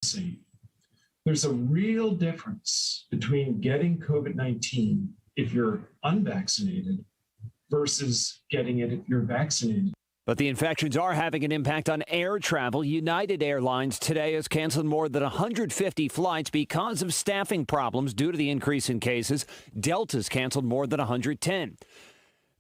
compensate. There's a real difference between getting COVID-19 if you're unvaccinated versus getting it if you're vaccinated. But the infections are having an impact on air travel. United Airlines today has canceled more than 150 flights because of staffing problems due to the increase in cases. Delta's canceled more than 110.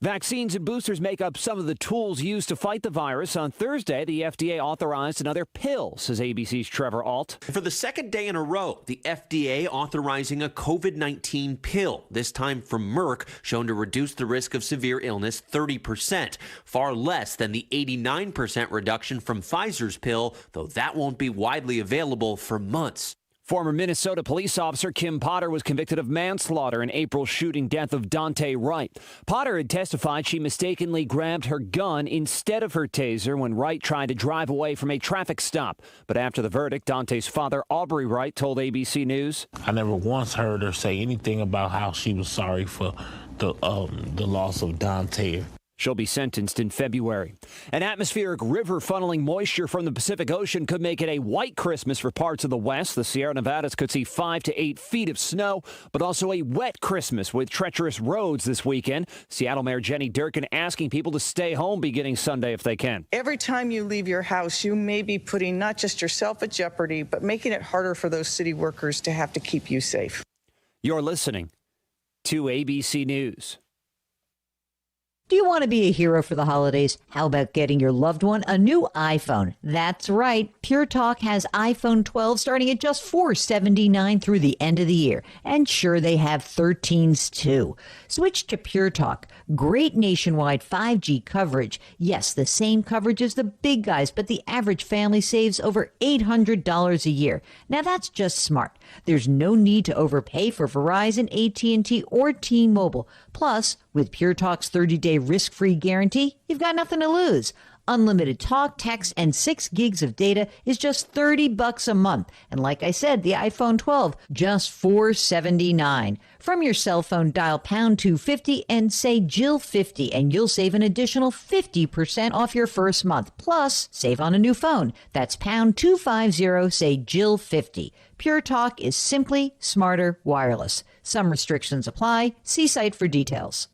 Vaccines and boosters make up some of the tools used to fight the virus. On Thursday, the FDA authorized another pill, says ABC's Trevor Alt. For the second day in a row, the FDA authorizing a COVID-19 pill, this time from Merck, shown to reduce the risk of severe illness 30%, far less than the 89% reduction from Pfizer's pill, though that won't be widely available for months. Former Minnesota police officer Kim Potter was convicted of manslaughter in April's shooting death of Dante Wright. Potter had testified she mistakenly grabbed her gun instead of her taser when Wright tried to drive away from a traffic stop. But after the verdict, Dante's father, Aubrey Wright, told ABC News, I never once heard her say anything about how she was sorry for the loss of Dante. She'll be sentenced in February. An atmospheric river funneling moisture from the Pacific Ocean could make it a white Christmas for parts of the West. The Sierra Nevadas could see 5 to 8 feet of snow, but also a wet Christmas with treacherous roads this weekend. Seattle Mayor Jenny Durkan asking people to stay home beginning Sunday if they can. Every time you leave your house, you may be putting not just yourself at jeopardy, but making it harder for those city workers to have to keep you safe. You're listening to ABC News. Do you want to be a hero for the holidays? How about getting your loved one a new iPhone? That's right. Pure Talk has iPhone 12 starting at just $479 through the end of the year. And sure, they have 13s too. Switch to Pure Talk. Great nationwide 5G coverage. Yes, the same coverage as the big guys, but the average family saves over $800 a year. Now that's just smart. There's no need to overpay for Verizon, AT&T, or T-Mobile. Plus, with Pure Talk's 30-day risk-free guarantee, you've got nothing to lose. Unlimited talk, text, and 6 gigs of data is just $30 a month. And like I said, the iPhone 12, just $479. From your cell phone, dial pound 250 and say Jill 50, and you'll save an additional 50% off your first month. Plus, save on a new phone. That's pound 250, say Jill 50. Pure Talk is simply smarter wireless. Some restrictions apply. See site for details.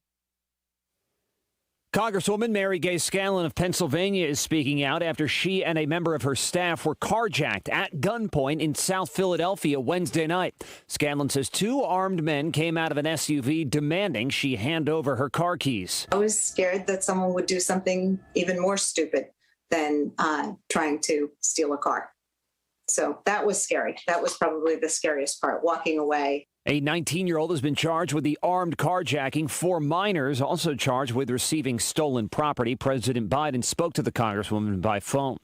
Congresswoman Mary Gay Scanlon of Pennsylvania is speaking out after she and a member of her staff were carjacked at gunpoint in South Philadelphia Wednesday night. Scanlon says 2 armed men came out of an SUV demanding she hand over her car keys. I was scared that someone would do something even more stupid than trying to steal a car. So that was scary. That was probably the scariest part, walking away. A 19-year-old has been charged with the armed carjacking. 4 minors also charged with receiving stolen property. President Biden spoke to the Congresswoman by phone.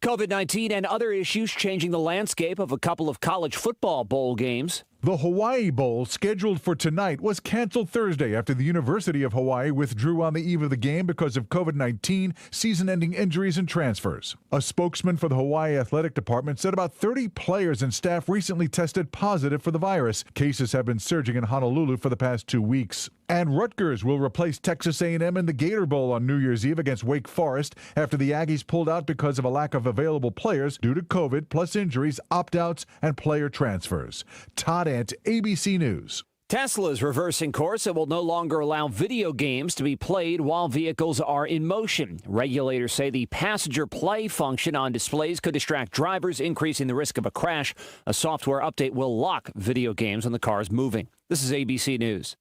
COVID-19 and other issues changing the landscape of a couple of college football bowl games. The Hawaii Bowl, scheduled for tonight, was canceled Thursday after the University of Hawaii withdrew on the eve of the game because of COVID-19, season-ending injuries, and transfers. A spokesman for the Hawaii Athletic Department said about 30 players and staff recently tested positive for the virus. Cases have been surging in Honolulu for the past 2 weeks. And Rutgers will replace Texas A&M in the Gator Bowl on New Year's Eve against Wake Forest after the Aggies pulled out because of a lack of available players due to COVID, plus injuries, opt-outs, and player transfers. Todd Ant, ABC News. Tesla is reversing course and will no longer allow video games to be played while vehicles are in motion. Regulators say the passenger play function on displays could distract drivers, increasing the risk of a crash. A software update will lock video games when the car is moving. This is ABC News.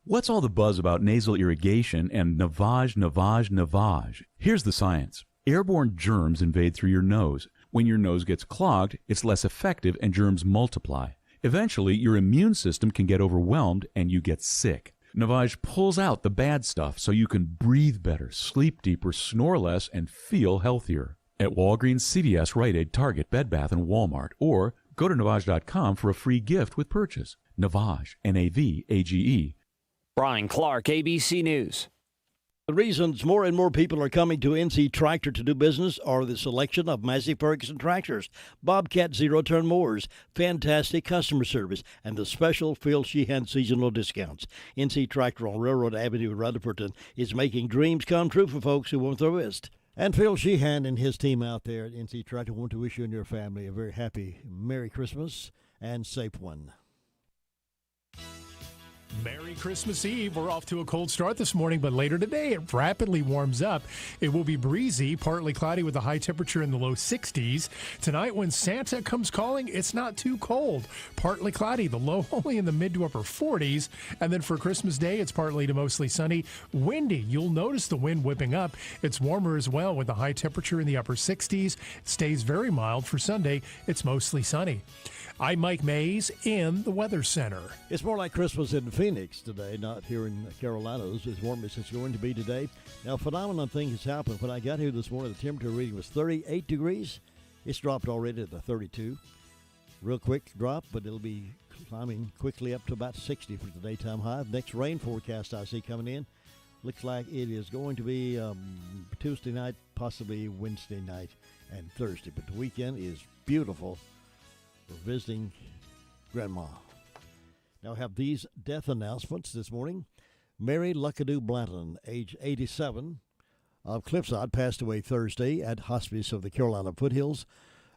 What's all the buzz about nasal irrigation and navage? Here's the science. Airborne germs invade through your nose. When your nose gets clogged, it's less effective and germs multiply. Eventually, your immune system can get overwhelmed and you get sick. Navage pulls out the bad stuff so you can breathe better, sleep deeper, snore less, and feel healthier. At Walgreens, CVS, Rite Aid, Target, Bed Bath, and Walmart. Or go to Navage.com for a free gift with purchase. Navage, Navage. Brian Clark, ABC News. The reasons more and more people are coming to NC Tractor to do business are the selection of Massey Ferguson tractors, Bobcat zero-turn mowers, fantastic customer service, and the special Phil Sheehan seasonal discounts. NC Tractor on Railroad Avenue in Rutherford is making dreams come true for folks who want the risk. And Phil Sheehan and his team out there at NC Tractor want to wish you and your family a very happy Merry Christmas and safe one. Merry Christmas Eve. We're off to a cold start this morning, but later today it rapidly warms up. It will be breezy, partly cloudy with a high temperature in the low 60s. Tonight when Santa comes calling, it's not too cold. Partly cloudy, the low only in the mid to upper 40s. And then for Christmas Day, it's partly to mostly sunny. Windy, you'll notice the wind whipping up. It's warmer as well with a high temperature in the upper 60s. It stays very mild for Sunday. It's mostly sunny. I'm Mike Mays in the Weather Center. It's more like Christmas in Phoenix today, not here in Carolinas, as warm as it's going to be today. Now, a phenomenon thing has happened. When I got here this morning, the temperature reading was 38 degrees. It's dropped already to 32. Real quick drop, but it'll be climbing quickly up to about 60 for the daytime high. Next rain forecast I see coming in looks like it is going to be Tuesday night, possibly Wednesday night and Thursday. But the weekend is beautiful for visiting Grandma. Now have these death announcements this morning. Mary Luckadoo Blanton, age 87, of Cliffside, passed away Thursday at Hospice of the Carolina Foothills.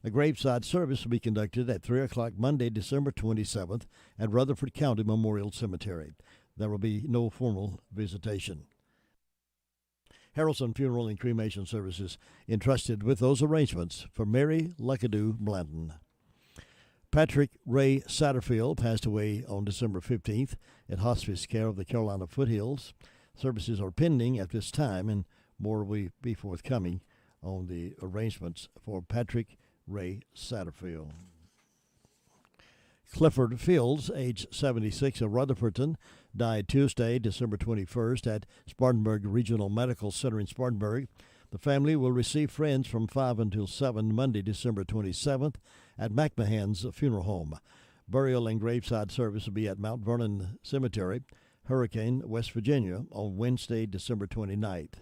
A graveside service will be conducted at 3 o'clock Monday, December 27th at Rutherford County Memorial Cemetery. There will be no formal visitation. Harrelson Funeral and Cremation Services entrusted with those arrangements for Mary Luckadoo Blanton. Patrick Ray Satterfield passed away on December 15th at hospice care of the Carolina Foothills. Services are pending at this time, and more will be forthcoming on the arrangements for Patrick Ray Satterfield. Clifford Fields, age 76, of Rutherfordton, died Tuesday, December 21st at Spartanburg Regional Medical Center in Spartanburg. The family will receive friends from 5 until 7 Monday, December 27th at McMahon's Funeral Home. Burial and graveside service will be at Mount Vernon Cemetery, Hurricane, West Virginia, on Wednesday, December 29th.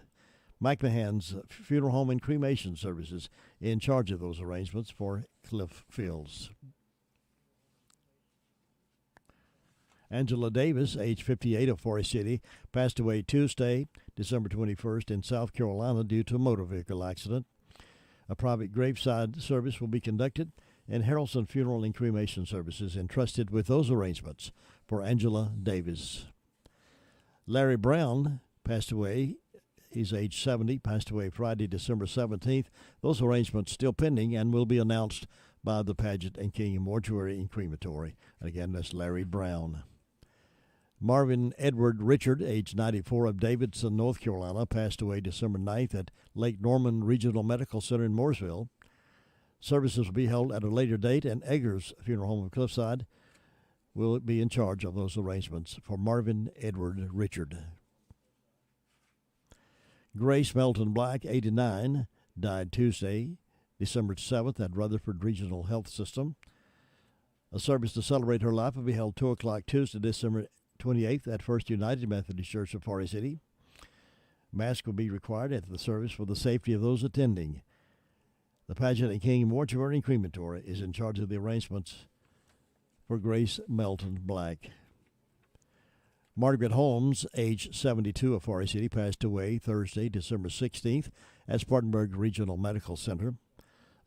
McMahon's Funeral Home and Cremation Services in charge of those arrangements for Cliff Fields. Angela Davis, age 58, of Forest City, passed away Tuesday, December 21st in South Carolina due to a motor vehicle accident. A private graveside service will be conducted, and Harrelson Funeral and Cremation Services entrusted with those arrangements for Angela Davis. Larry Brown passed away. He's age 70, passed away Friday, December 17th. Those arrangements still pending and will be announced by the Pageant and King Mortuary and Crematory. And again, that's Larry Brown. Marvin Edward Richard, age 94, of Davidson, North Carolina, passed away December 9th at Lake Norman Regional Medical Center in Mooresville. Services will be held at a later date, and Eggers Funeral Home of Cliffside will be in charge of those arrangements for Marvin Edward Richard. Grace Melton Black, 89, died Tuesday, December 7th at Rutherford Regional Health System. A service to celebrate her life will be held 2 o'clock Tuesday, December 28th at First United Methodist Church of Forest City. Mask will be required at the service for the safety of those attending. The Pageant and King Mortuary and Crematory is in charge of the arrangements for Grace Melton Black. Margaret Holmes, age 72, of Forest City, passed away Thursday, December 16th at Spartanburg Regional Medical Center.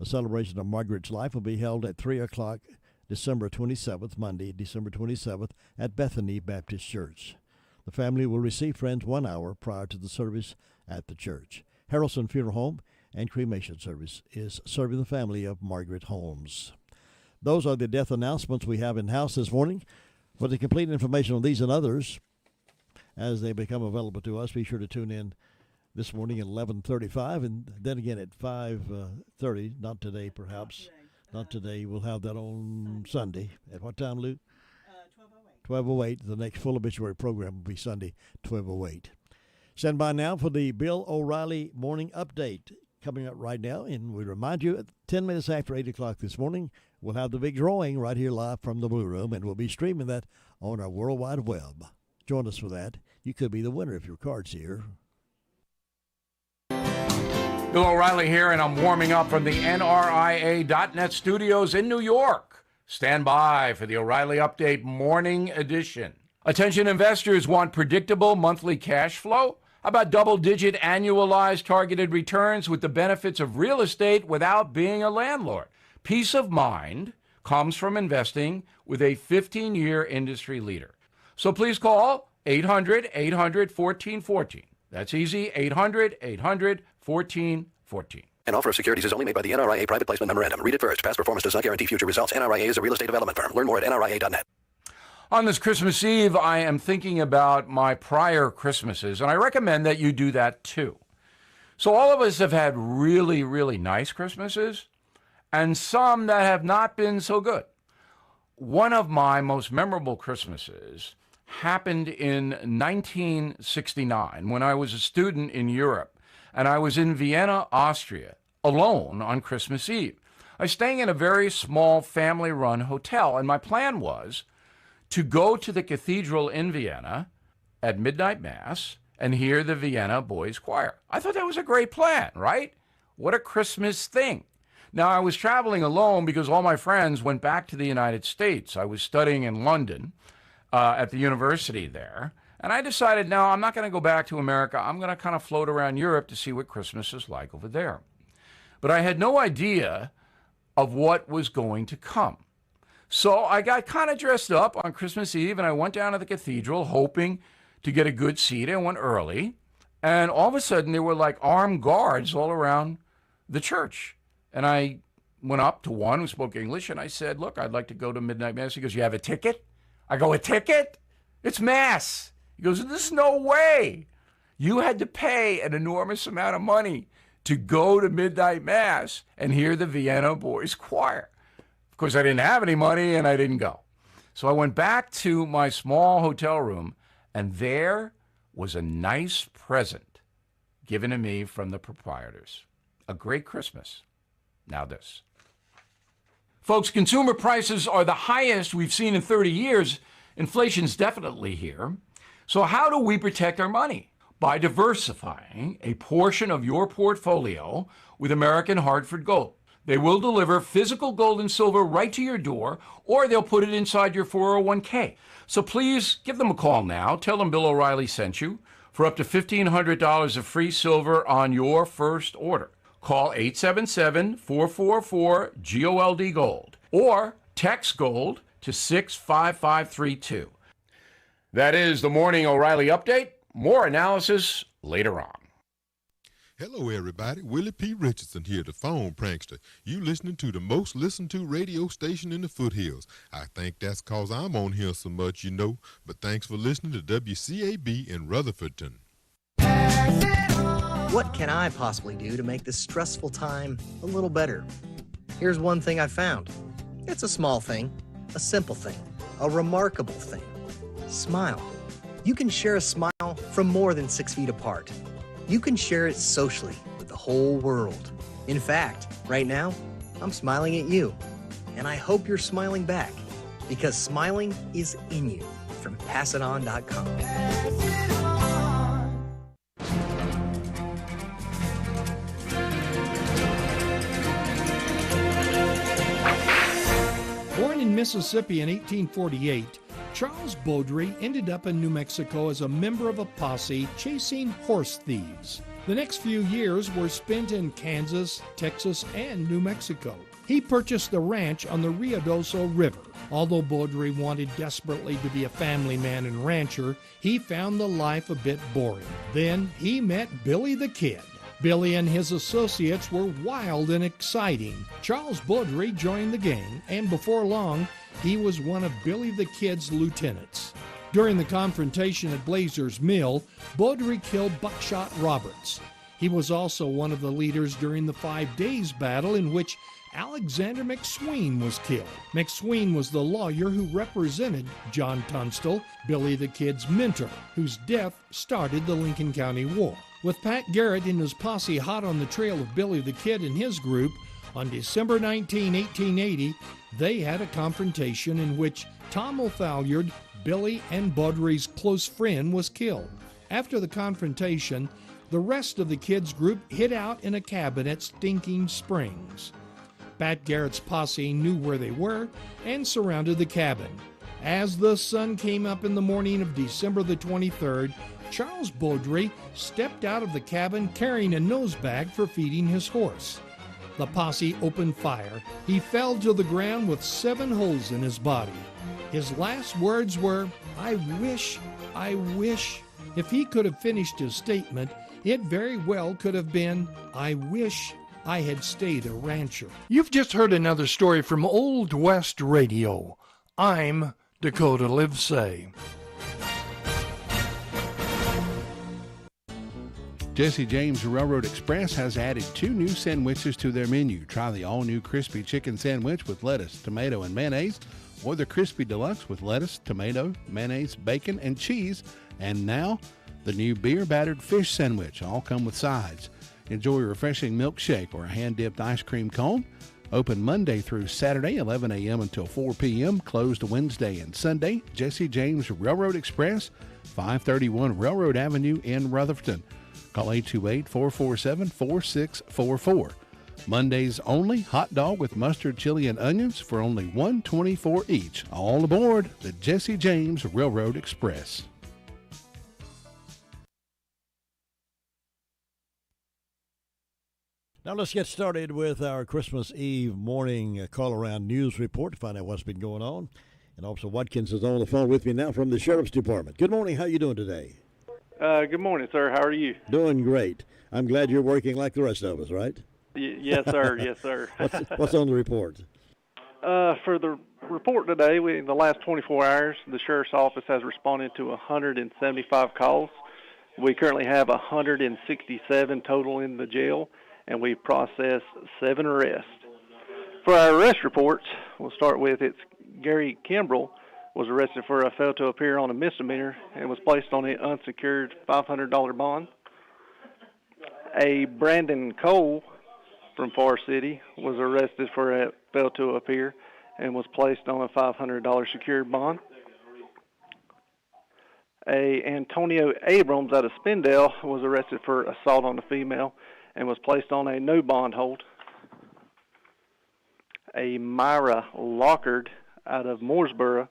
A celebration of Margaret's life will be held at 3 o'clock December 27th, Monday, December 27th, at Bethany Baptist Church. The family will receive friends 1 hour prior to the service at the church. Harrelson Funeral Home and Cremation Service is serving the family of Margaret Holmes. Those are the death announcements we have in-house this morning. For the complete information on these and others, as they become available to us, be sure to tune in this morning at 11:35 and then again at 5:30. Not today, perhaps. Not today. We'll have that on Sunday. At what time, Luke? 12:08. The next full obituary program will be Sunday, 12:08. Stand by now for the Bill O'Reilly Morning Update coming up right now. And we remind you, at 10 minutes after 8 o'clock this morning, we'll have the big drawing right here live from the Blue Room, and we'll be streaming that on our World Wide Web. Join us for that. You could be the winner if your card's here. Bill O'Reilly here, and I'm warming up from the NRIA.net studios in New York. Stand by for the O'Reilly Update Morning Edition. Attention investors, want predictable monthly cash flow? How about double-digit annualized targeted returns with the benefits of real estate without being a landlord? Peace of mind comes from investing with a 15-year industry leader. So please call 800-800-1414. That's easy, 800-800-1414. An offer of securities is only made by the NRIA Private Placement Memorandum. Read it first. Past performance does not guarantee future results. NRIA is a real estate development firm. Learn more at NRIA.net. On this Christmas Eve, I am thinking about my prior Christmases, and I recommend that you do that too. So all of us have had really, really nice Christmases, and some that have not been so good. One of my most memorable Christmases happened in 1969 when I was a student in Europe. And I was in Vienna, Austria, alone on Christmas Eve. I was staying in a very small family-run hotel, and my plan was to go to the cathedral in Vienna at midnight mass and hear the Vienna Boys Choir. I thought that was a great plan, right? What a Christmas thing. Now, I was traveling alone because all my friends went back to the United States. I was studying in London at the university there. And I decided, no, I'm not going to go back to America. I'm going to kind of float around Europe to see what Christmas is like over there. But I had no idea of what was going to come. So I got kind of dressed up on Christmas Eve, and I went down to the cathedral hoping to get a good seat. I went early, and all of a sudden there were like armed guards all around the church. And I went up to one who spoke English, and I said, look, I'd like to go to midnight mass. He goes, you have a ticket? I go, a ticket? It's mass. He goes, there's no way. You had to pay an enormous amount of money to go to midnight mass and hear the Vienna Boys Choir. Of course, I didn't have any money, and I didn't go. So I went back to my small hotel room, and there was a nice present given to me from the proprietors. A great Christmas. Now this. Folks, consumer prices are the highest we've seen in 30 years. Inflation's definitely here. So how do we protect our money? By diversifying a portion of your portfolio with American Hartford Gold. They will deliver physical gold and silver right to your door, or they'll put it inside your 401k. So please give them a call now. Tell them Bill O'Reilly sent you for up to $1,500 of free silver on your first order. Call 877-444-GOLD Gold or text GOLD to 65532. That is the Morning O'Reilly Update. More analysis later on. Hello, everybody. Willie P. Richardson here, the phone prankster. You listening to the most listened to radio station in the foothills. I think that's cause I'm on here so much, you know. But thanks for listening to WCAB in Rutherfordton. What can I possibly do to make this stressful time a little better? Here's one thing I found. It's a small thing, a simple thing, a remarkable thing. Smile. You can share a smile from more than 6 feet apart. You can share it socially with the whole world. In fact, right now, I'm smiling at you. And I hope you're smiling back, because smiling is in you. From PassItOn.com. Born in Mississippi in 1848, Charles Baudry ended up in New Mexico as a member of a posse chasing horse thieves. The next few years were spent in Kansas, Texas, and New Mexico. He purchased the ranch on the Ruidoso River. Although Baudry wanted desperately to be a family man and rancher, he found the life a bit boring. Then he met Billy the Kid. Billy and his associates were wild and exciting. Charles Baudry joined the gang, and before long, he was one of Billy the Kid's lieutenants. During the confrontation at Blazer's Mill, Baudry killed Buckshot Roberts. He was also one of the leaders during the 5 Days battle in which Alexander McSween was killed. McSween was the lawyer who represented John Tunstall, Billy the Kid's mentor, whose death started the Lincoln County War. With Pat Garrett and his posse hot on the trail of Billy the Kid and his group, on December 19, 1880, they had a confrontation in which Tom O'Phalliard, Billy and Baudry's close friend, was killed. After the confrontation, the rest of the Kid's group hid out in a cabin at Stinking Springs. Pat Garrett's posse knew where they were and surrounded the cabin. As the sun came up in the morning of December the 23rd, Charles Baudry stepped out of the cabin carrying a nose bag for feeding his horse. The posse opened fire. He fell to the ground with 7 holes in his body. His last words were, I wish. If he could have finished his statement, it very well could have been, I wish I had stayed a rancher. You've just heard another story from Old West Radio. I'm Dakota Livesay. Jesse James Railroad Express has added 2 new sandwiches to their menu. Try the all-new crispy chicken sandwich with lettuce, tomato, and mayonnaise, or the crispy deluxe with lettuce, tomato, mayonnaise, bacon, and cheese. And now, the new beer-battered fish sandwich. All come with sides. Enjoy a refreshing milkshake or a hand-dipped ice cream cone. Open Monday through Saturday, 11 a.m. until 4 p.m. Closed Wednesday and Sunday. Jesse James Railroad Express, 531 Railroad Avenue in Rutherford. Call 828-447-4644. Mondays only, hot dog with mustard, chili, and onions for only $1.24 each. All aboard the Jesse James Railroad Express. Now let's get started with our Christmas Eve morning call-around news report to find out what's been going on. And Officer Watkins is on the phone with me now from the Sheriff's Department. Good morning. How are you doing today? Good morning, sir. How are you? Doing great. I'm glad you're working like the rest of us, right? Yes, sir. Yes, sir. What's on the report? For the report today, in the last 24 hours, the Sheriff's Office has responded to 175 calls. We currently have 167 total in the jail, and we processed 7 arrests. For our arrest reports, we'll start with Gary Kimbrell was arrested for a fail to appear on a misdemeanor and was placed on an unsecured $500 bond. Brandon Cole from Far City was arrested for a fail to appear and was placed on a $500 secured bond. Antonio Abrams out of Spindale was arrested for assault on a female and was placed on a no bond hold. Myra Lockard out of Mooresboro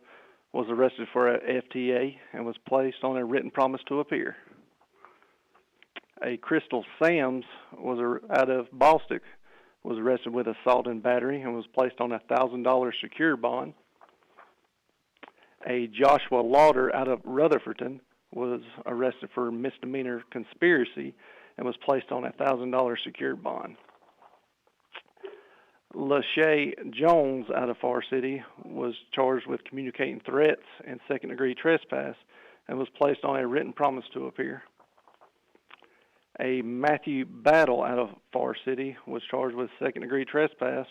was arrested for a FTA and was placed on a written promise to appear. Crystal Sams was out of Bostic was arrested with assault and battery and was placed on a $1,000 secured bond. Joshua Lauder out of Rutherford was arrested for misdemeanor conspiracy and was placed on a $1,000 secured bond. Lachey Jones out of Far City was charged with communicating threats and second-degree trespass and was placed on a written promise to appear. Matthew Battle out of Far City was charged with second-degree trespass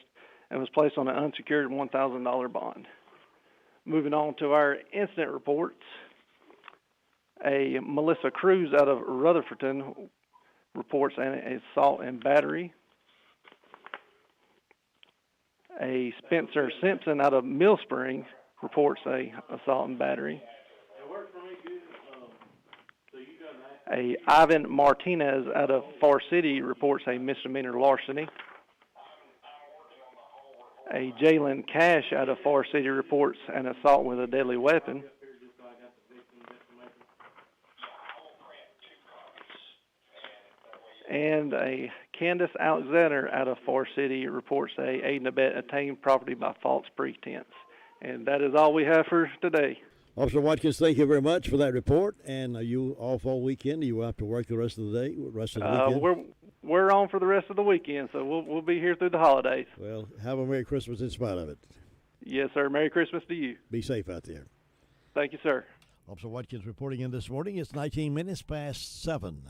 and was placed on an unsecured $1,000 bond. Moving on to our incident reports, Melissa Cruz out of Rutherford reports an assault and battery. Spencer Simpson out of Mill Springs reports a assault and battery. Ivan Martinez out of Far City reports a misdemeanor larceny. Jalen Cash out of Far City reports an assault with a deadly weapon. And Candace Alexander out of Far City reports a aid and abet attained property by false pretense. And that is all we have for today. Officer Watkins, thank you very much for that report. And are you off all weekend? Do you have to work the rest of the day, rest of the weekend? We're on for the rest of the weekend, so we'll be here through the holidays. Well, have a Merry Christmas in spite of it. Yes, sir. Merry Christmas to you. Be safe out there. Thank you, sir. Officer Watkins reporting in this morning. It's 19 minutes past 7.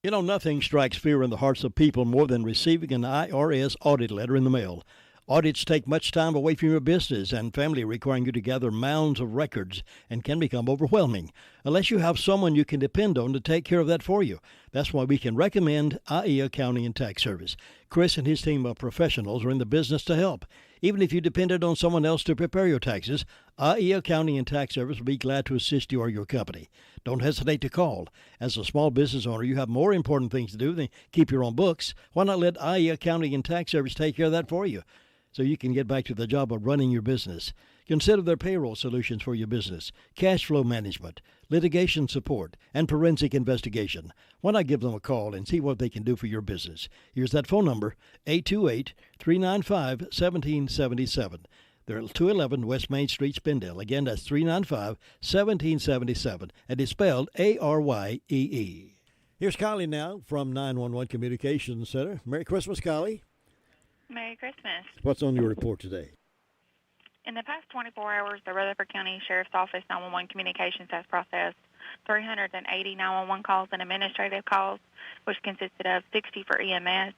You know, nothing strikes fear in the hearts of people more than receiving an IRS audit letter in the mail. Audits take much time away from your business and family, requiring you to gather mounds of records, and can become overwhelming unless you have someone you can depend on to take care of that for you. That's why we can recommend IE Accounting and Tax Service. Chris and his team of professionals are in the business to help. Even if you depended on someone else to prepare your taxes, IE Accounting and Tax Service will be glad to assist you or your company. Don't hesitate to call. As a small business owner, you have more important things to do than keep your own books. Why not let IE Accounting and Tax Service take care of that for you? so you can get back to the job of running your business. Consider their payroll solutions for your business, cash flow management, litigation support, and forensic investigation. Why not give them a call and see what they can do for your business? Here's that phone number, 828-395-1777. They're at 211 West Main Street, Spindale. Again, that's 395-1777, and it's spelled Aryee. Here's Kylie now from 911 Communications Center. Merry Christmas, Kylie. Merry Christmas. What's on your report today? In the past 24 hours, the Rutherford County Sheriff's Office 911 Communications has processed 380 911 calls and administrative calls, which consisted of 60 for EMS,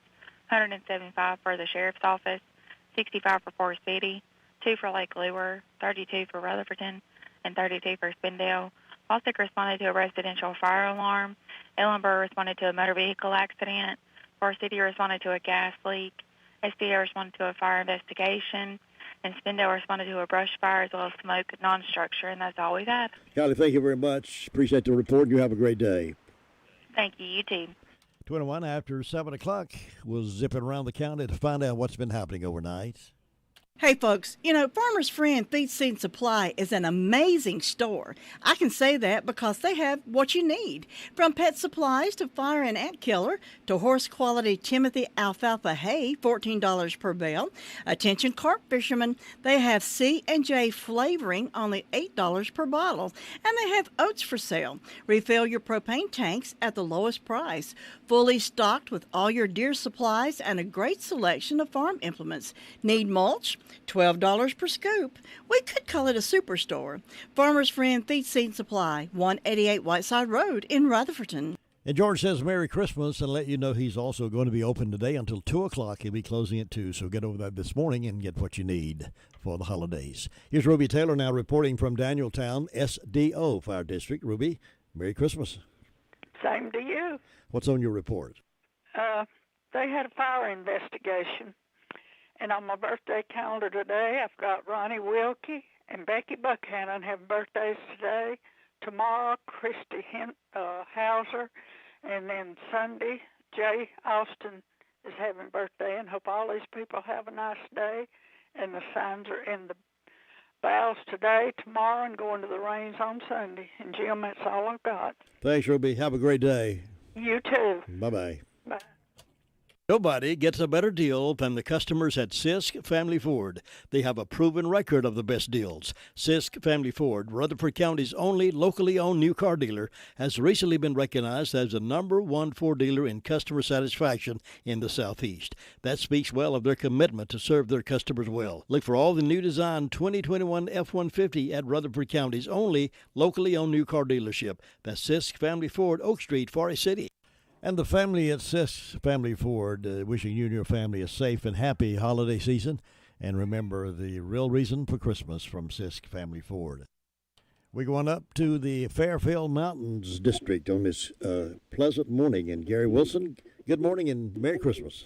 175 for the Sheriff's Office, 65 for Forest City, 2 for Lake Lure, 32 for Rutherfordton, and 32 for Spindale. Walsick responded to a residential fire alarm. Ellenborough responded to a motor vehicle accident. Forest City responded to a gas leak. SDA responded to a fire investigation. And Spindale responded to a brush fire as well as smoke non-structure, and that's all we've had. Kylie, thank you very much. Appreciate the report. You have a great day. Thank you. You too. 21 after 7 o'clock. We'll zip it around the county to find out what's been happening overnight. Hey, folks, Farmer's Friend Feed, Seed, Supply is an amazing store. I can say that because they have what you need. From pet supplies to fire and ant killer to horse-quality Timothy alfalfa hay, $14 per bale. Attention carp fishermen, they have C&J flavoring, only $8 per bottle. And they have oats for sale. Refill your propane tanks at the lowest price. Fully stocked with all your deer supplies and a great selection of farm implements. Need mulch? $12 per scoop. We could call it a superstore. Farmer's Friend Feed, Seed, Supply, 188 Whiteside Road in Rutherfordton. And George says Merry Christmas and let you know he's also going to be open today until 2 o'clock. He'll be closing at 2, so get over that this morning and get what you need for the holidays. Here's Ruby Taylor now reporting from Danieltown, SDO Fire District. Ruby, Merry Christmas. Same to you. What's on your report? They had a fire investigation. And on my birthday calendar today, I've got Ronnie Wilkie and Becky Buckhannon have birthdays today. Tomorrow, Christy Hauser. And then Sunday, Jay Austin is having birthday. And hope all these people have a nice day. And the signs are in the boughs today, tomorrow, and going to the rains on Sunday. And Jim, that's all I've got. Thanks, Ruby. Have a great day. You too. Bye-bye. Bye. Nobody gets a better deal than the customers at Sisk Family Ford. They have a proven record of the best deals. Sisk Family Ford, Rutherford County's only locally owned new car dealer, has recently been recognized as the #1 Ford dealer in customer satisfaction in the Southeast. That speaks well of their commitment to serve their customers well. Look for all the new design 2021 F-150 at Rutherford County's only locally owned new car dealership. That's Sisk Family Ford, Oak Street, Forest City. And the family at Sisk Family Ford, wishing you and your family a safe and happy holiday season. And remember the real reason for Christmas from Sisk Family Ford. We're going up to the Fairfield Mountains District on this pleasant morning. And Gary Wilson, good morning and Merry Christmas.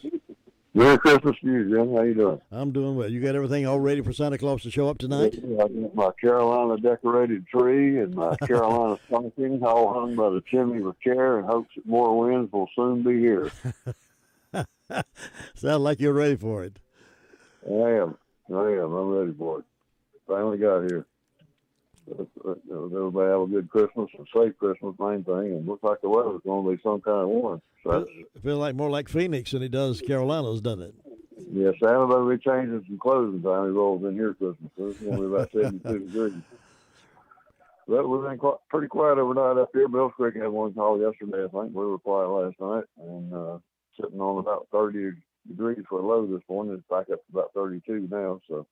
Merry Christmas to you, Jim. How you doing? I'm doing well. You got everything all ready for Santa Claus to show up tonight? I got my Carolina decorated tree and my Carolina stockings all hung by the chimney with care and hopes that more winds will soon be here. Sound like you're ready for it. I am. I'm ready for it. Finally got here. Everybody have a good Christmas and safe Christmas, main thing. And looks like the weather's going to be some kind of warm. So it feels like more like Phoenix than it does Carolinas, doesn't it? Yeah, Santa will be changing some clothes by the time he rolls in here Christmas. So it's going to be about 72 degrees. But we've been pretty quiet overnight up here. Mills Creek had one call yesterday, I think. We were quiet last night. And sitting on about 30 degrees for a low this morning. It's back up to about 32 now. So it's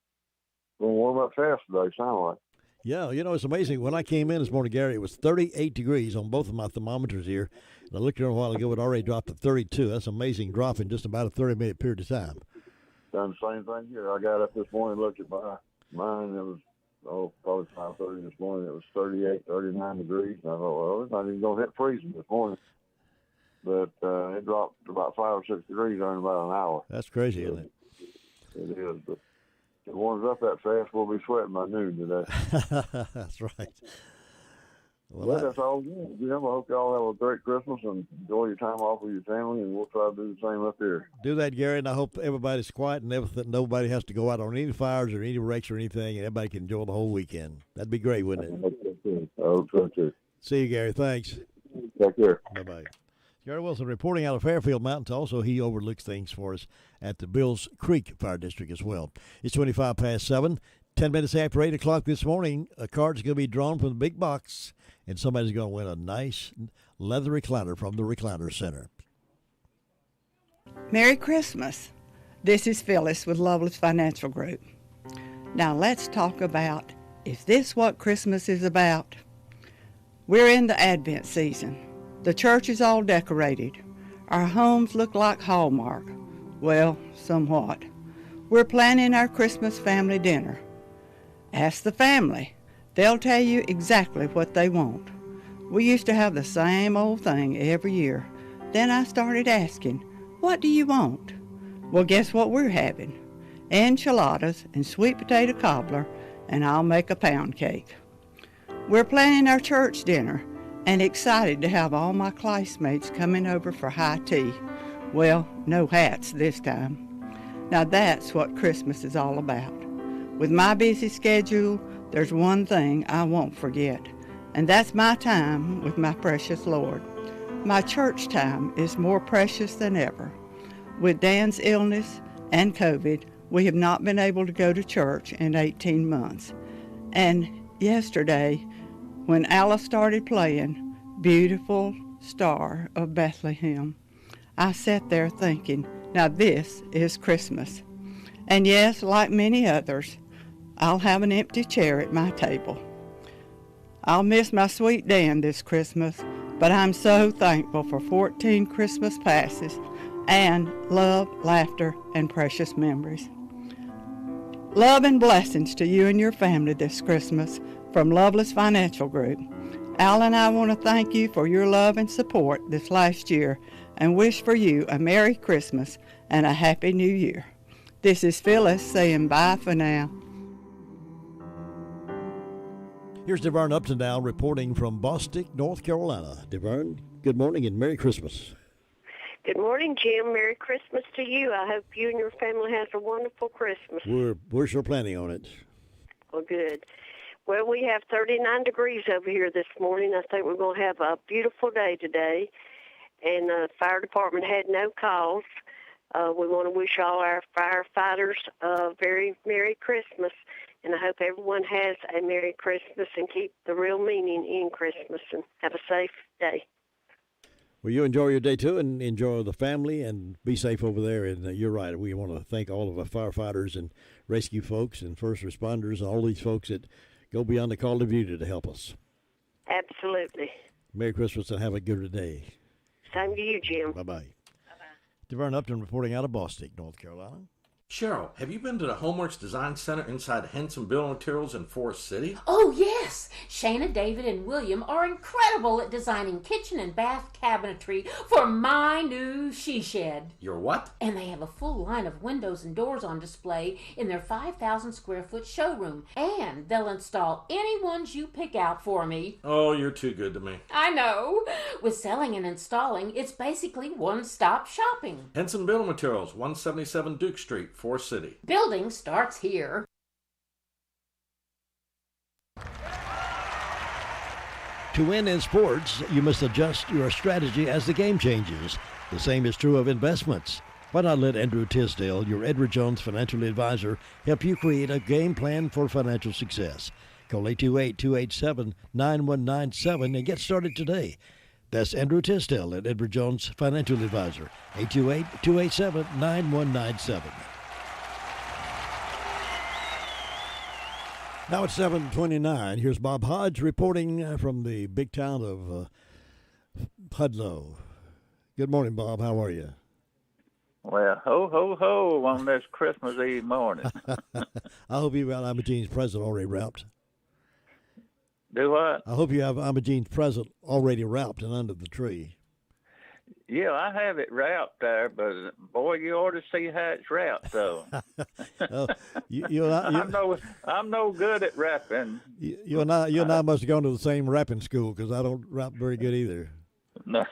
going to warm up fast today, sound like. Yeah, it's amazing. When I came in this morning, Gary, it was 38 degrees on both of my thermometers here. And I looked here a while ago, it already dropped to 32. That's an amazing drop in just about a 30-minute period of time. Done the same thing here. I got up this morning and looked at mine. It was, probably 5:30 this morning. It was 38, 39 degrees. And I thought, well, it's not even going to hit freezing this morning. But it dropped to about 5 or 6 degrees in about an hour. That's crazy, isn't it? It is, but if it warms up that fast, we'll be sweating by noon today. That's right. Well, that's all good. I hope y'all have a great Christmas and enjoy your time off with your family, and we'll try to do the same up here. Do that, Gary, and I hope everybody's quiet and everything. Nobody has to go out on any fires or any wrecks or anything, and everybody can enjoy the whole weekend. That'd be great, wouldn't it? I hope so, too. See you, Gary. Thanks. Take care. Bye-bye. Gary Wilson reporting out of Fairfield Mountains. Also, he overlooks things for us at the Bills Creek Fire District as well. It's 25 past 7. 10 minutes after 8 o'clock this morning, a card's going to be drawn from the big box, and somebody's going to win a nice leather recliner from the Recliner Center. Merry Christmas. This is Phyllis with Loveless Financial Group. Now let's talk about, is this what Christmas is about? We're in the Advent season. The church is all decorated. Our homes look like Hallmark. Well, somewhat. We're planning our Christmas family dinner. Ask the family. They'll tell you exactly what they want. We used to have the same old thing every year. Then I started asking, what do you want? Well, guess what we're having? Enchiladas and sweet potato cobbler, and I'll make a pound cake. We're planning our church dinner and excited to have all my classmates coming over for high tea. Well, no hats this time. Now that's what Christmas is all about. With my busy schedule, there's one thing I won't forget, and that's my time with my precious Lord. My church time is more precious than ever. With Dan's illness and COVID, we have not been able to go to church in 18 months. And yesterday, when Alice started playing Beautiful Star of Bethlehem, I sat there thinking, now this is Christmas. And yes, like many others, I'll have an empty chair at my table. I'll miss my sweet Dan this Christmas, but I'm so thankful for 14 Christmas passes and love, laughter, and precious memories. Love and blessings to you and your family this Christmas from Loveless Financial Group. Al and I want to thank you for your love and support this last year and wish for you a Merry Christmas and a Happy New Year. This is Phyllis saying bye for now. Here's DeVern Upton now reporting from Bostic, North Carolina. DeVern, good morning and Merry Christmas. Good morning, Jim. Merry Christmas to you. I hope you and your family has a wonderful Christmas. We're sure planning on it. Well, good. Well, we have 39 degrees over here this morning. I think we're going to have a beautiful day today. And the fire department had no calls. We want to wish all our firefighters a very Merry Christmas. And I hope everyone has a Merry Christmas and keep the real meaning in Christmas and have a safe day. Well, you enjoy your day, too, and enjoy the family, and be safe over there. And you're right. We want to thank all of our firefighters and rescue folks and first responders and all these folks that go beyond the call of duty to help us. Absolutely. Merry Christmas and have a good day. Same to you, Jim. Bye-bye. Bye-bye. DeVern Upton reporting out of Bostic, North Carolina. Cheryl, have you been to the Homeworks Design Center inside Henson Building Materials in Forest City? Oh, yes. Shana, David, and William are incredible at designing kitchen and bath cabinetry for my new she shed. Your what? And they have a full line of windows and doors on display in their 5,000 square foot showroom. And they'll install any ones you pick out for me. Oh, you're too good to me. I know. With selling and installing, it's basically one-stop shopping. Henson Building Materials, 177 Duke Street, Forest City. Building starts here. To win in sports, you must adjust your strategy as the game changes. The same is true of investments. Why not let Andrew Tisdale, your Edward Jones financial advisor, help you create a game plan for financial success? Call 828-287-9197 and get started today. That's Andrew Tisdale at Edward Jones Financial Advisor, 828-287-9197. Now it's 7:29. Here's Bob Hodge reporting from the big town of Hudlow. Good morning, Bob. How are you? Well, ho, ho, ho on this Christmas Eve morning. I hope you got Imogene's present already wrapped. Do what? I hope you have Imogene's present already wrapped and under the tree. Yeah, I have it wrapped there, but boy, you ought to see how it's wrapped, though. Oh, I'm no good at wrapping. You and I must have gone to the same wrapping school because I don't wrap very good either. No,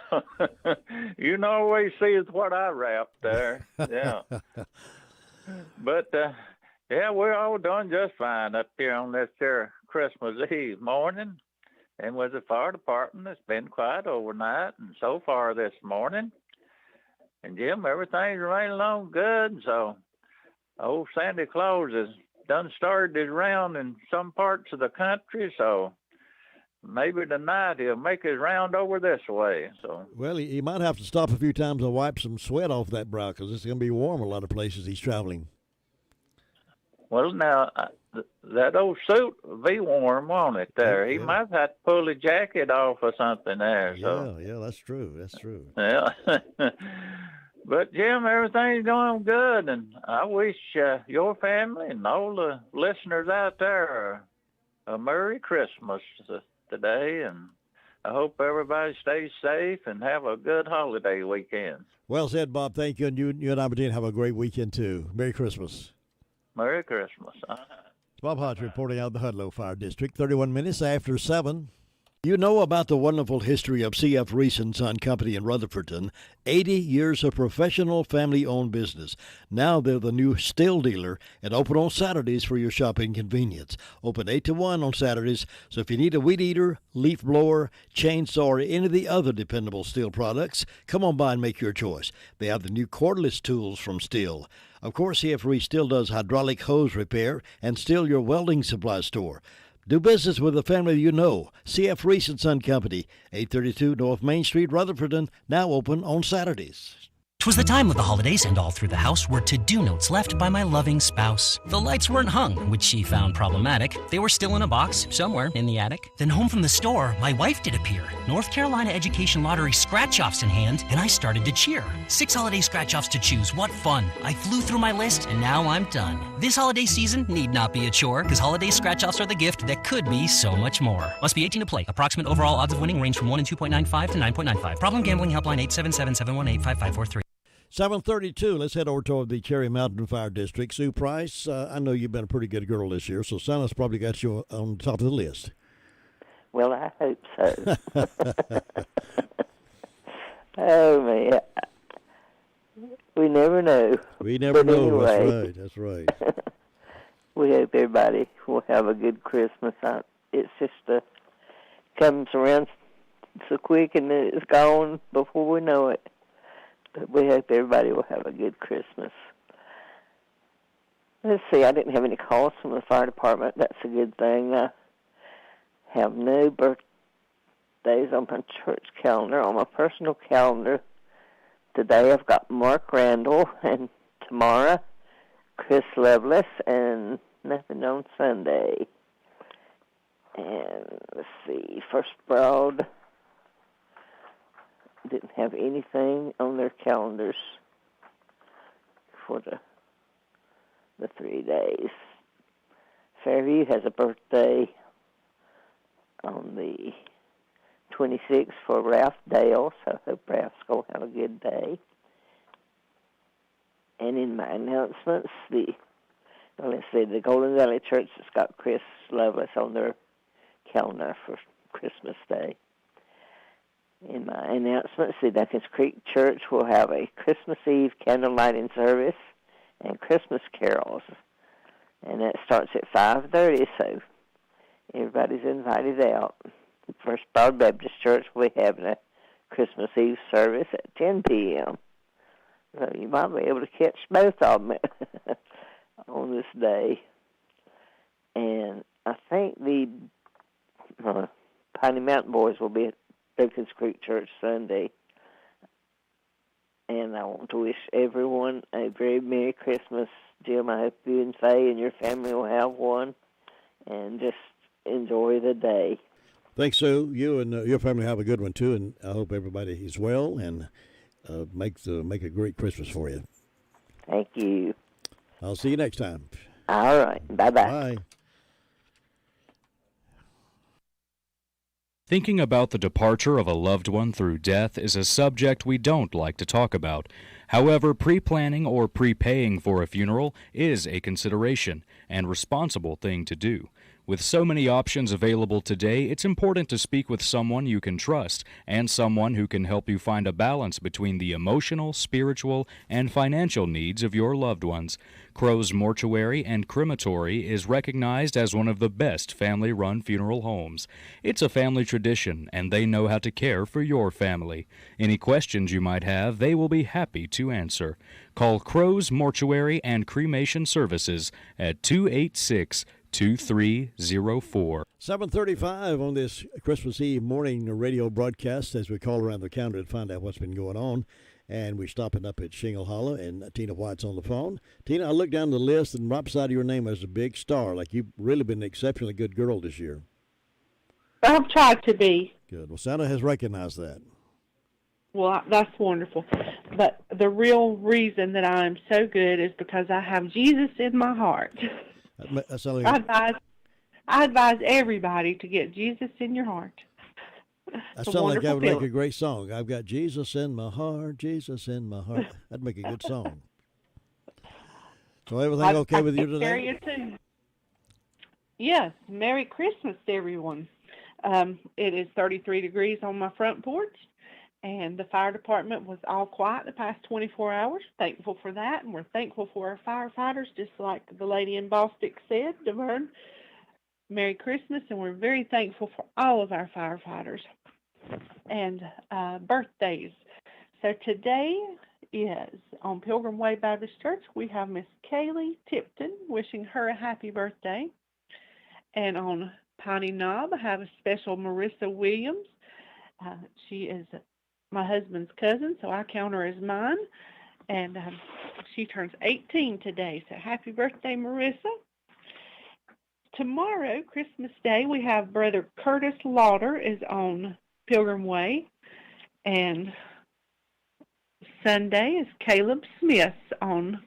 you know always see is what I wrapped there. Yeah, but yeah, we're all done just fine up here on this here Christmas Eve morning. And with the fire department, it's been quiet overnight and so far this morning. And Jim, everything's running along good. So old Santa Claus has done started his round in some parts of the country. So maybe tonight he'll make his round over this way. So well, he might have to stop a few times and wipe some sweat off that brow because it's going to be warm a lot of places he's traveling. Well, now, that old suit will be warm, won't it, there? He might have had to pull his jacket off or something there. So. Yeah, that's true. That's true. Yeah. But, Jim, everything's going good, and I wish your family and all the listeners out there a Merry Christmas today, and I hope everybody stays safe and have a good holiday weekend. Well said, Bob. Thank you, and you and I, Virginia, have a great weekend, too. Merry Christmas. Merry Christmas. Bob Hodge reporting out of the Hudlow Fire District, 31 minutes after 7. You know about the wonderful history of C.F. Reese & Son Company in Rutherfordton. 80 years of professional family-owned business. Now they're the new still dealer and open on Saturdays for your shopping convenience. Open 8 to 1 on Saturdays, so if you need a weed eater, leaf blower, chainsaw, or any of the other dependable Stihl products, come on by and make your choice. They have the new cordless tools from Stihl. Of course, C.F. Reese still does hydraulic hose repair and still your welding supply store. Do business with the family you know. C.F. Reese & Son Company, 832 North Main Street, Rutherfordton, now open on Saturdays. 'Twas the time of the holidays, and all through the house were to-do notes left by my loving spouse. The lights weren't hung, which she found problematic. They were still in a box, somewhere in the attic. Then home from the store, my wife did appear. North Carolina Education Lottery scratch-offs in hand, and I started to cheer. 6 holiday scratch-offs to choose. What fun. I flew through my list, and now I'm done. This holiday season need not be a chore, because holiday scratch-offs are the gift that could be so much more. Must be 18 to play. Approximate overall odds of winning range from 1 in 2.95 to 9.95. Problem gambling helpline 877-718-5543. 7:32. Let's head over to the Cherry Mountain Fire District. Sue Price, I know you've been a pretty good girl this year, so Santa's probably got you on top of the list. Well, I hope so. Oh, man. We never know. We never know. Anyway, That's right. We hope everybody will have a good Christmas. It's just comes around so quick and then it's gone before we know it. But we hope everybody will have a good Christmas. Let's see, I didn't have any calls from the fire department. That's a good thing. I have no birthdays on my church calendar. On my personal calendar, today I've got Mark Randall, and tomorrow Chris Lovelace, and nothing on Sunday. And let's see, First Broad didn't have anything on their calendars for the 3 days. Fairview has a birthday on the 26th for Ralph Dale, so I hope Ralph's going to have a good day. And in my announcements, the Golden Valley Church has got Chris Lovelace on their calendar for Christmas Day. In my announcements, the Duckins Creek Church will have a Christmas Eve candle lighting service and Christmas carols. And that starts at 5:30, so everybody's invited out. First Broad Baptist Church will be having a Christmas Eve service at 10 p.m. So you might be able to catch both of them on this day. And I think the Piney Mountain Boys will be at Duckins Creek Church Sunday. And I want to wish everyone a very Merry Christmas. Jim, I hope you and Faye and your family will have one. And just enjoy the day. Thanks, Sue. You and your family have a good one, too. And I hope everybody is well and make a great Christmas for you. Thank you. I'll see you next time. All right. Bye-bye. Bye. Thinking about the departure of a loved one through death is a subject we don't like to talk about. However, pre-planning or prepaying for a funeral is a consideration and responsible thing to do. With so many options available today, it's important to speak with someone you can trust and someone who can help you find a balance between the emotional, spiritual, and financial needs of your loved ones. Crow's Mortuary and Crematory is recognized as one of the best family-run funeral homes. It's a family tradition, and they know how to care for your family. Any questions you might have, they will be happy to answer. Call Crow's Mortuary and Cremation Services at 286-2304. 7:35 on this Christmas Eve morning radio broadcast as we call around the counter to find out what's been going on. And we're stopping up at Shingle Hollow, and Tina White's on the phone. Tina, I looked down the list, and right beside your name is a big star. Like, you've really been an exceptionally good girl this year. I've tried to be. Good. Well, Santa has recognized that. Well, that's wonderful. But the real reason that I'm so good is because I have Jesus in my heart. That's like I advise everybody to get Jesus in your heart. That sounds like that would make a great song. I've got Jesus in my heart, Jesus in my heart. That'd make a good song. So everything okay with you today? Yes. Merry Christmas, everyone. It is 33 degrees on my front porch, and the fire department was all quiet the past 24 hours. Thankful for that, and we're thankful for our firefighters, just like the lady in Bostic said, DeVern. Merry Christmas, and we're very thankful for all of our firefighters. And birthdays. So today is on Pilgrim Way Baptist Church. We have Miss Kaylee Tipton, wishing her a happy birthday. And on Piney Knob, I have a special Marissa Williams. She is my husband's cousin, so I count her as mine. And she turns 18 today, so happy birthday, Marissa. Tomorrow, Christmas Day, we have Brother Curtis Lauder is on Pilgrim Way, and Sunday is Caleb Smith on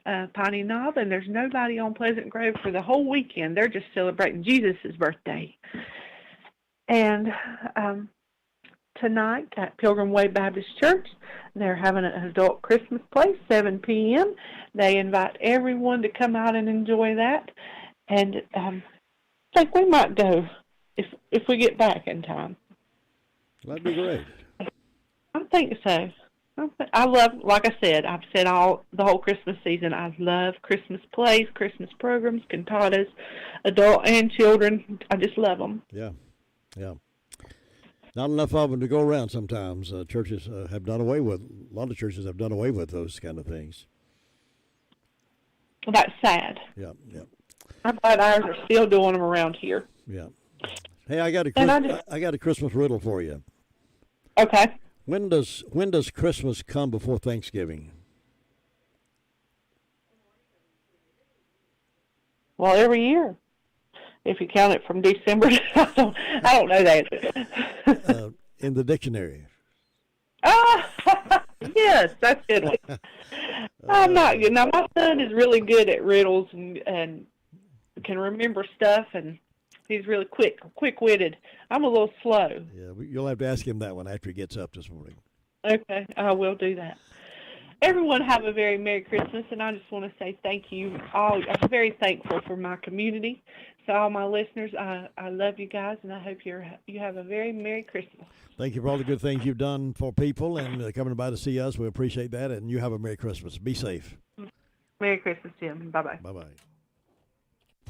Piney Knob, and there's nobody on Pleasant Grove for the whole weekend. They're just celebrating Jesus' birthday. And tonight at Pilgrim Way Baptist Church, they're having an adult Christmas play, 7 p.m. They invite everyone to come out and enjoy that. And I think we might go if we get back in time. That'd be great. I think so. I love, like I said, I've said the whole Christmas season, I love Christmas plays, Christmas programs, cantatas, adult and children. I just love them. Yeah. Not enough of them to go around sometimes. Churches have done away with, a lot of churches have done away with those kind of things. Well, that's sad. Yeah. I'm glad ours are still doing them around here. Yeah. Hey, I got a Christmas riddle for you. Okay. When does Christmas come before Thanksgiving? Well, every year, if you count it from December. I don't know that. In the dictionary. Yes, that's a good one. I'm not good. Now, my son is really good at riddles and can remember stuff, and he's really quick-witted. I'm a little slow. Yeah, you'll have to ask him that one after he gets up this morning. Okay, I will do that. Everyone have a very Merry Christmas, and I just want to say thank you all. I'm very thankful for my community. So all my listeners, I love you guys, and I hope you have a very Merry Christmas. Thank you for all the good things you've done for people and coming by to see us. We appreciate that, and you have a Merry Christmas. Be safe. Merry Christmas, Jim. Bye-bye. Bye-bye.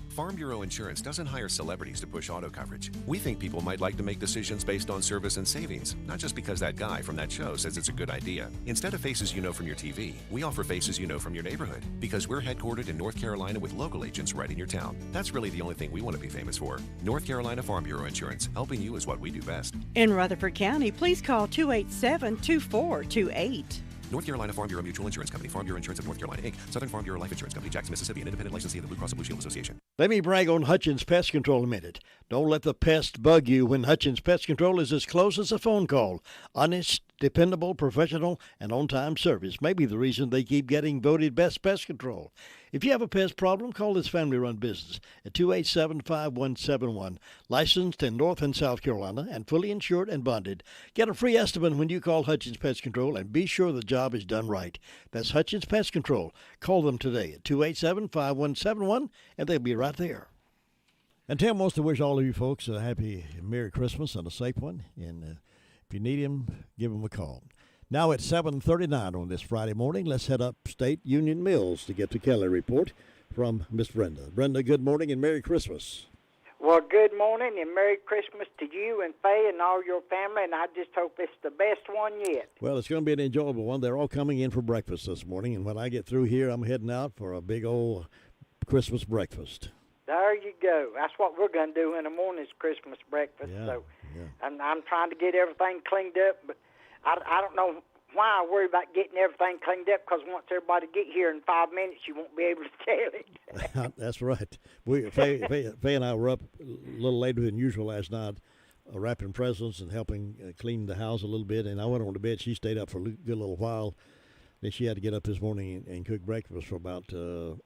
Farm Bureau Insurance doesn't hire celebrities to push auto coverage. We think people might like to make decisions based on service and savings, not just because that guy from that show says it's a good idea. Instead of faces you know from your TV, we offer faces you know from your neighborhood, because we're headquartered in North Carolina with local agents right in your town. That's really the only thing we want to be famous for. North Carolina Farm Bureau Insurance, helping you is what we do best. In Rutherford County, please call 287-2428. North Carolina Farm Bureau Mutual Insurance Company, Farm Bureau Insurance of North Carolina, Inc., Southern Farm Bureau Life Insurance Company, Jackson, Mississippi, an independent licensee of the Blue Cross and Blue Shield Association. Let me brag on Hutchins Pest Control a minute. Don't let the pest bug you when Hutchins Pest Control is as close as a phone call. Honest, dependable, professional, and on-time service may be the reason they keep getting voted best pest control. If you have a pest problem, call this family-run business at 287-5171. Licensed in North and South Carolina and fully insured and bonded. Get a free estimate when you call Hutchins Pest Control and be sure the job is done right. That's Hutchins Pest Control. Call them today at 287-5171 and they'll be right there. And Tim wants to wish all of you folks a happy Merry Christmas and a safe one. And if you need him, give him a call. Now it's 7:39 on this Friday morning. Let's head upstate Union Mills to get the Kelly Report from Miss Brenda. Brenda, good morning and Merry Christmas. Well, good morning and Merry Christmas to you and Faye and all your family, and I just hope it's the best one yet. Well, it's going to be an enjoyable one. They're all coming in for breakfast this morning, and when I get through here, I'm heading out for a big old Christmas breakfast. There you go. That's what we're going to do in the morning is Christmas breakfast. Yeah, so yeah. I'm trying to get everything cleaned up, but I don't know why I worry about getting everything cleaned up, because once everybody get here in 5 minutes, you won't be able to tell it. That's right. Faye and I were up a little later than usual last night, wrapping presents and helping clean the house a little bit, and I went on to bed. She stayed up for a good little while. Then she had to get up this morning and cook breakfast for about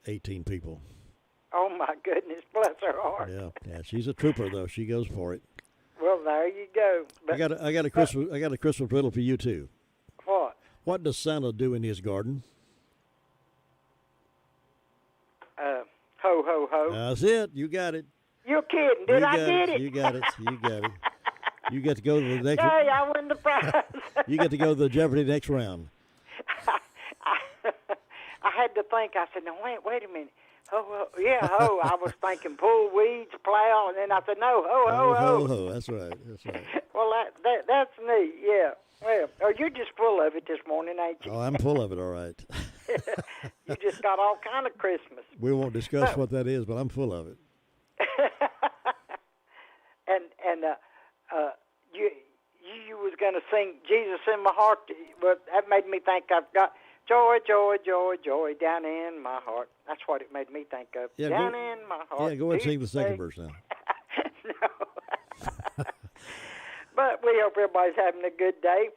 18 people. Oh, my goodness, bless her heart. Yeah, she's a trooper, though. She goes for it. Well, there you go. But, I got a Christmas riddle for you, too. What? What does Santa do in his garden? Ho, ho, ho. That's it. You got it. You're kidding. Did I get it? You got it. You got it. You get to go to the next. Hey, I win the prize. You get to go to the Jeopardy next round. I had to think. I said, no, wait a minute. Ho, yeah, ho. I was thinking pull weeds, plow, and then I said, no, ho, ho, ho. Ho. That's right. Well, that's neat, yeah. Well, you're just full of it this morning, ain't you? Oh, I'm full of it, all right. You just got all kind of Christmas. We won't discuss what that is, but I'm full of it. and you was going to sing Jesus in my heart, but that made me think I've got joy, joy, joy, joy down in my heart. That's what it made me think of. Yeah, down in my heart. Yeah, go ahead and sing the second verse now. No. But we hope everybody's having a good day.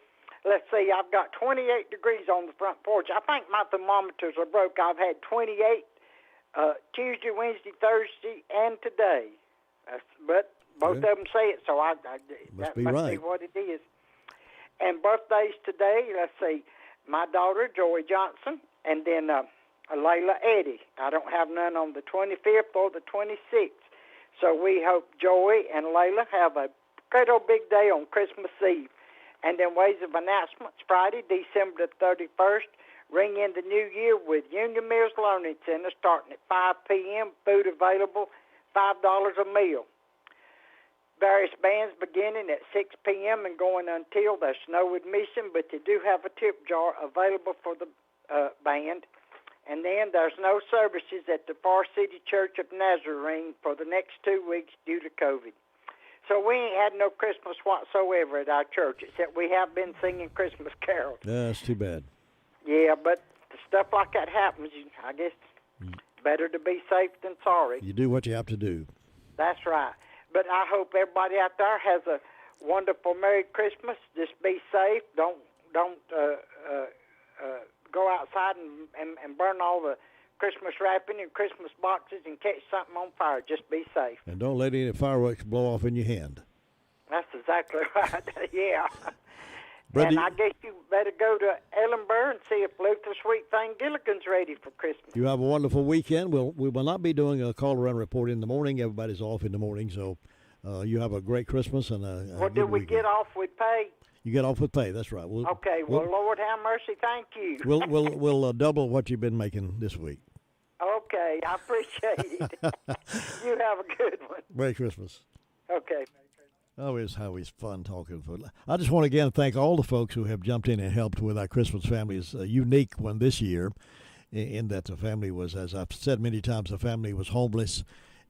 Let's see, I've got 28 degrees on the front porch. I think my thermometers are broke. I've had 28 Tuesday, Wednesday, Thursday, and today. But both of them say it, so that must be what it is. And birthdays today, let's see, my daughter, Joy Johnson, and then Layla Eddy. I don't have none on the 25th or the 26th. So we hope Joy and Layla have a great old big day on Christmas Eve. And then ways of announcements, Friday, December the 31st, ring in the new year with Union Mills Learning Center starting at 5 p.m., food available, $5 a meal. Various bands beginning at 6 p.m. and going until there's no admission, but they do have a tip jar available for the band. And then there's no services at the Far City Church of Nazarene for the next 2 weeks due to COVID. So we ain't had no Christmas whatsoever at our church, except we have been singing Christmas carols. That's too bad. Yeah, but stuff like that happens. I guess better to be safe than sorry. You do what you have to do. That's right. But I hope everybody out there has a wonderful Merry Christmas. Just be safe. Don't go outside and burn all the Christmas wrapping and Christmas boxes and catch something on fire. Just be safe. And don't let any fireworks blow off in your hand. That's exactly right. Yeah. Brenda, and I guess you better go to Ellenburg and see if Luther Sweet Thing Gilligan's ready for Christmas. You have a wonderful weekend. We will not be doing a call-around report in the morning. Everybody's off in the morning, so you have a great Christmas and a Well, good did we weekend. get off with pay? You get off with pay. That's right. Okay. Well, Lord have mercy. Thank you. We'll double what you've been making this week. Okay, I appreciate it. You have a good one. Merry Christmas. Okay. Always fun talking. I just want to again thank all the folks who have jumped in and helped with our Christmas family. It's a unique one this year in that the family was, as I've said many times, the family was homeless,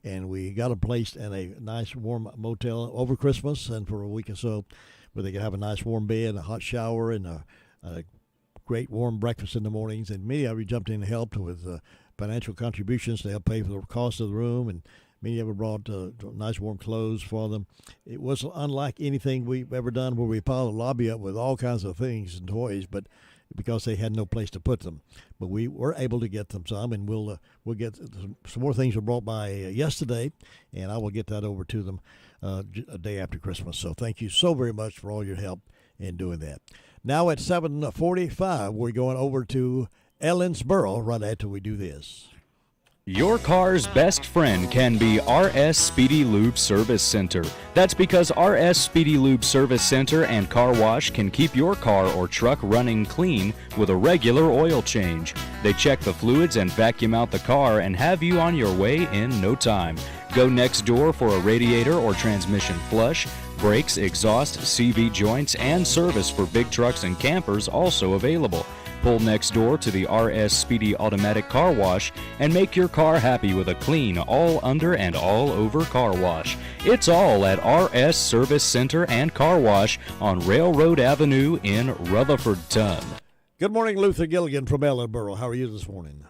and we got them placed in a nice warm motel over Christmas and for a week or so where they could have a nice warm bed, a hot shower, and a great warm breakfast in the mornings. And many of you jumped in and helped with financial contributions to help pay for the cost of the room and Many of them brought nice warm clothes for them. It was unlike anything we've ever done where we piled the lobby up with all kinds of things and toys, but because they had no place to put them. But we were able to get them some, and we'll get some more things were brought by yesterday, and I will get that over to them a day after Christmas. So thank you so very much for all your help in doing that. Now at 7:45, we're going over to Ellensboro right after we do this. Your car's best friend can be RS Speedy Lube Service Center. That's because RS Speedy Lube Service Center and Car Wash can keep your car or truck running clean with a regular oil change. They check the fluids and vacuum out the car and have you on your way in no time. Go next door for a radiator or transmission flush, brakes, exhaust, CV joints, and service for big trucks and campers also available. Pull next door to the RS Speedy Automatic Car Wash and make your car happy with a clean, all under and all over car wash. It's all at RS Service Center and Car Wash on Railroad Avenue in Rutherfordton. Good morning, Luther Gilligan from Ellensboro. How are you this morning?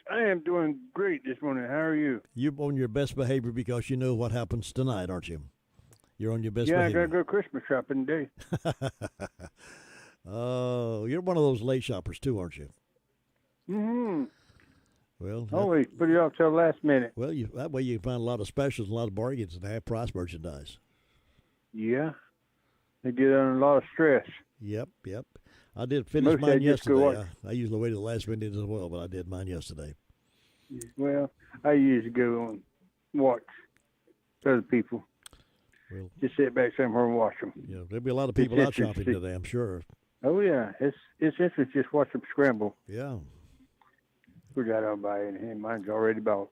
I am doing great this morning. How are you? You're on your best behavior because you know what happens tonight, aren't you? You're on your best behavior. Yeah, I got to go Christmas shopping today. Oh, you're one of those late shoppers too, aren't you? Mm-hmm. Well, always put it off till the last minute. Well, that way you can find a lot of specials, a lot of bargains, and half-price merchandise. Yeah, they get under a lot of stress. Yep. I did finish mine yesterday. I usually wait till the last minute as well, but I did mine yesterday. Well, I usually go and watch other people. Well, just sit back somewhere and watch them. Yeah, there'll be a lot of people out shopping today, I'm sure. Oh yeah, it's interesting just watch them scramble. Yeah. Which I don't buy anything. Mine's already bought.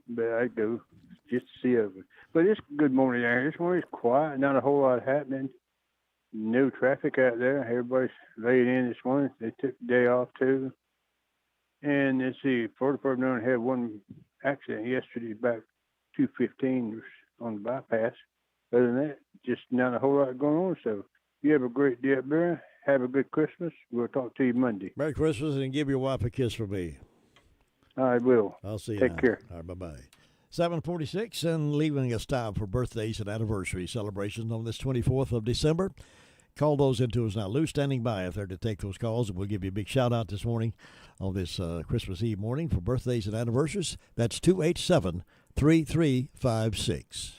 But I do just to see it. But it's a good morning there. This morning's quiet, not a whole lot happening. No traffic out there. Everybody's laid in this morning. They took the day off too. And let's see, Florida Department had one accident yesterday about 2:15 on the bypass. Other than that, just not a whole lot going on. So you have a great day up there. Have a good Christmas. We'll talk to you Monday. Merry Christmas, and give your wife a kiss for me. I will. I'll see you. Take care. All right, bye-bye. 7:46, and leaving us time for birthdays and anniversary celebrations on this 24th of December. Call those into us now. Lou's standing by if they're to take those calls, and we'll give you a big shout-out this morning on this Christmas Eve morning for birthdays and anniversaries. That's 287-3356.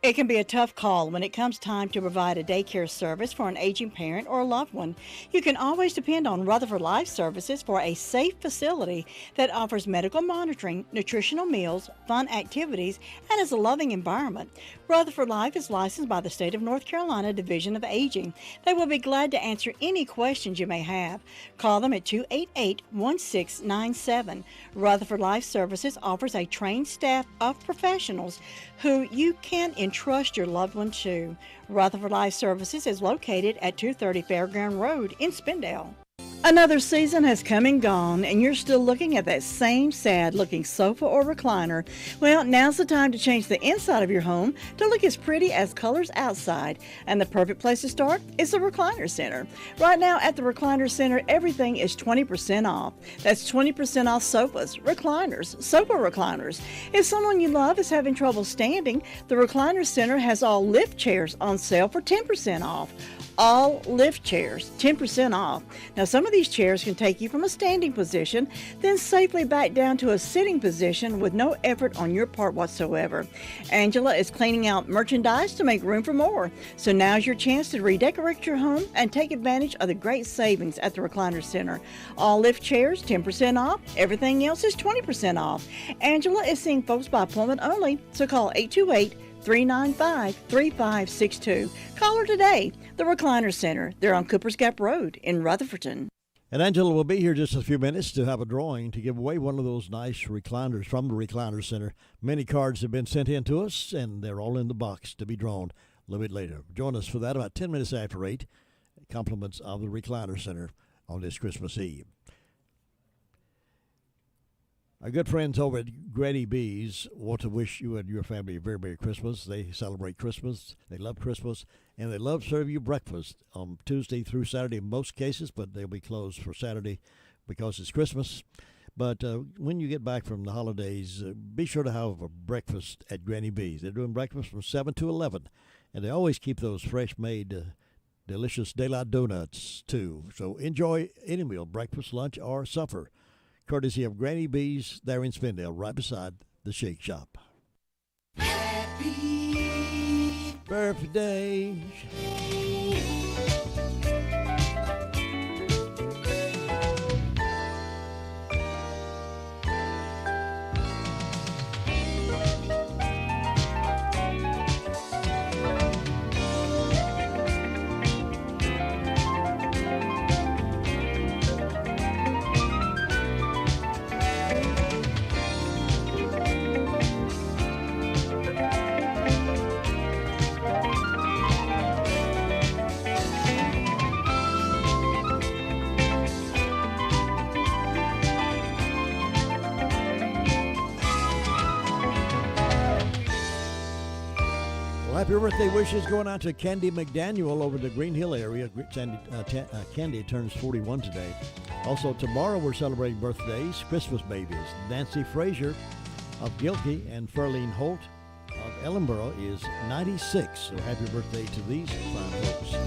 It can be a tough call when it comes time to provide a daycare service for an aging parent or a loved one. You can always depend on Rutherford Life Services for a safe facility that offers medical monitoring, nutritional meals, fun activities, and is a loving environment. Rutherford Life is licensed by the State of North Carolina Division of Aging. They will be glad to answer any questions you may have. Call them at 288-1697. Rutherford Life Services offers a trained staff of professionals who you can entrust your loved one to. Rutherford Life Services is located at 230 Fairground Road in Spindale. Another season has come and gone, and you're still looking at that same sad-looking sofa or recliner. Well, now's the time to change the inside of your home to look as pretty as colors outside. And the perfect place to start is the Recliner Center. Right now at the Recliner Center, everything is 20% off. That's 20% off sofas, recliners, sofa recliners. If someone you love is having trouble standing, the Recliner Center has all lift chairs on sale for 10% off. All lift chairs, 10% off. Now, some of these chairs can take you from a standing position, then safely back down to a sitting position with no effort on your part whatsoever. Angela is cleaning out merchandise to make room for more. So now's your chance to redecorate your home and take advantage of the great savings at the Recliner Center. All lift chairs, 10% off. Everything else is 20% off. Angela is seeing folks by appointment only, so call 828-395-3562. Call her today. The Recliner Center. They're on Cooper's Gap Road in Rutherfordton. And Angela will be here just a few minutes to have a drawing to give away one of those nice recliners from the Recliner Center. Many cards have been sent in to us, and they're all in the box to be drawn a little bit later. Join us for that about 10 minutes after 8. Compliments of the Recliner Center on this Christmas Eve. Our good friends over at Grady B's want to wish you and your family a very Merry Christmas. They celebrate Christmas. They love Christmas. And they love to serve you breakfast on Tuesday through Saturday in most cases, but they'll be closed for Saturday because it's Christmas. But when you get back from the holidays, be sure to have a breakfast at Granny B's. They're doing breakfast from 7 to 11, and they always keep those fresh-made, delicious daylight donuts, too. So enjoy any meal, breakfast, lunch, or supper, courtesy of Granny B's there in Spindale, right beside the Shake Shop. Happy birthday. Happy birthday wishes going out to Candy McDaniel over the Green Hill area. Candy turns 41 today. Also, tomorrow we're celebrating birthdays, Christmas babies. Nancy Frazier of Gilkey and Ferline Holt of Ellenboro is 96. So happy birthday to these fine folks.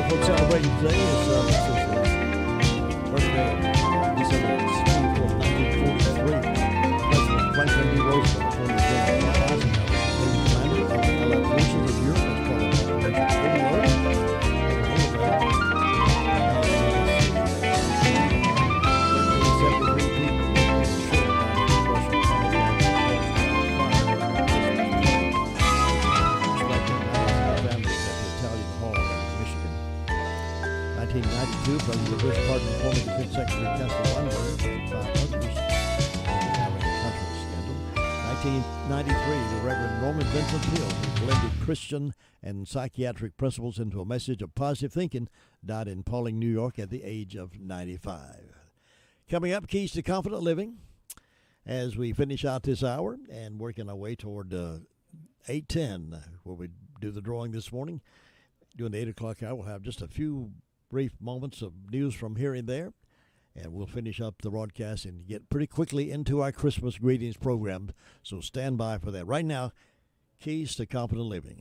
Folks celebrating today is birthday of December 1943. President Franklin D. Roosevelt, Attorney General Eisenhower, Commander of the Allied Forces of Europe as part of Operation Overlord. President Bush pardoned former Defense Secretary Kessler Lundberg and 5 others in the Alabama contract scandal. 1993, the Reverend Norman Vincent Peale, who blended Christian and psychiatric principles into a message of positive thinking, died in Paulding, New York at the age of 95. Coming up, Keys to Confident Living, as we finish out this hour and working our way toward 8:10, where we do the drawing this morning. During the 8 o'clock hour, we'll have just a few brief moments of news from here and there, and we'll finish up the broadcast and get pretty quickly into our Christmas greetings program, so stand by for that. Right now, Keys to Confident Living.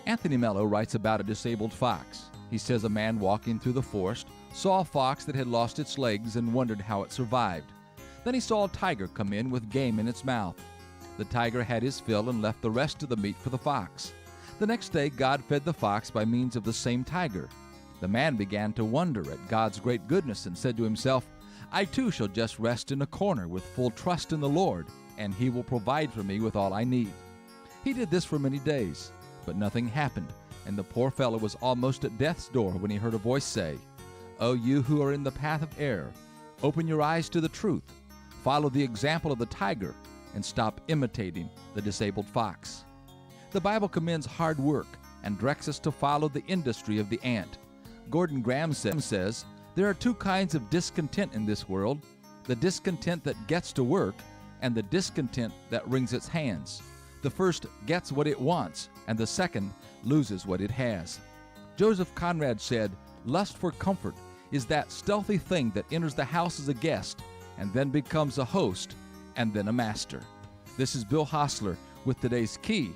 Anthony Mello writes about a disabled fox. He says a man walking through the forest saw a fox that had lost its legs and wondered how it survived. Then he saw a tiger come in with game in its mouth. The tiger had his fill and left the rest of the meat for the fox. The next day, God fed the fox by means of the same tiger. The man began to wonder at God's great goodness and said to himself, I too shall just rest in a corner with full trust in the Lord, and He will provide for me with all I need. He did this for many days, but nothing happened, and the poor fellow was almost at death's door when he heard a voice say, O you who are in the path of error, open your eyes to the truth, follow the example of the tiger, and stop imitating the disabled fox. The Bible commends hard work and directs us to follow the industry of the ant. Gordon Graham says, there are two kinds of discontent in this world, the discontent that gets to work and the discontent that wrings its hands. The first gets what it wants, and the second loses what it has. Joseph Conrad said, lust for comfort is that stealthy thing that enters the house as a guest and then becomes a host and then a master. This is Bill Hostler with today's Key